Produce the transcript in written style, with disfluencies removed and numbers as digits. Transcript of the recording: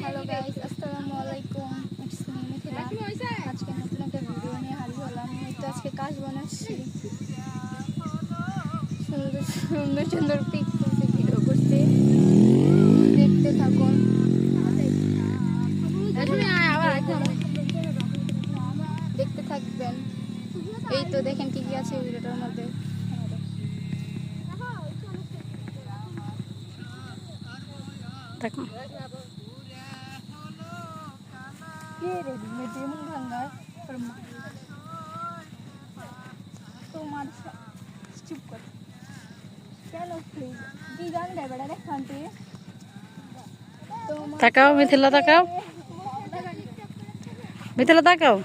Hello guys, আসসালামু আলাইকুম। It's me Mithila. আজকে নতুন একটা ভিডিও নিয়ে হাজির হলাম। এই তো আজকে কাজ বানাচ্ছি, সুন্দর সুন্দর সুন্দর পিক তুলতে, ভিডিও করতে। দেখতে থাকুন। দেখতে থাকবেন। এই তো দেখেন কি কি আছে ভিডিওটার মধ্যে। দেখুন কে রে মেটে মন ভাঙা তোমার চুপ কর কেন প্লিজ কি গান গায় বেড়া রে খান্তি তাকাও মিথিলা, তাকাও মিথিলা, তাকাও।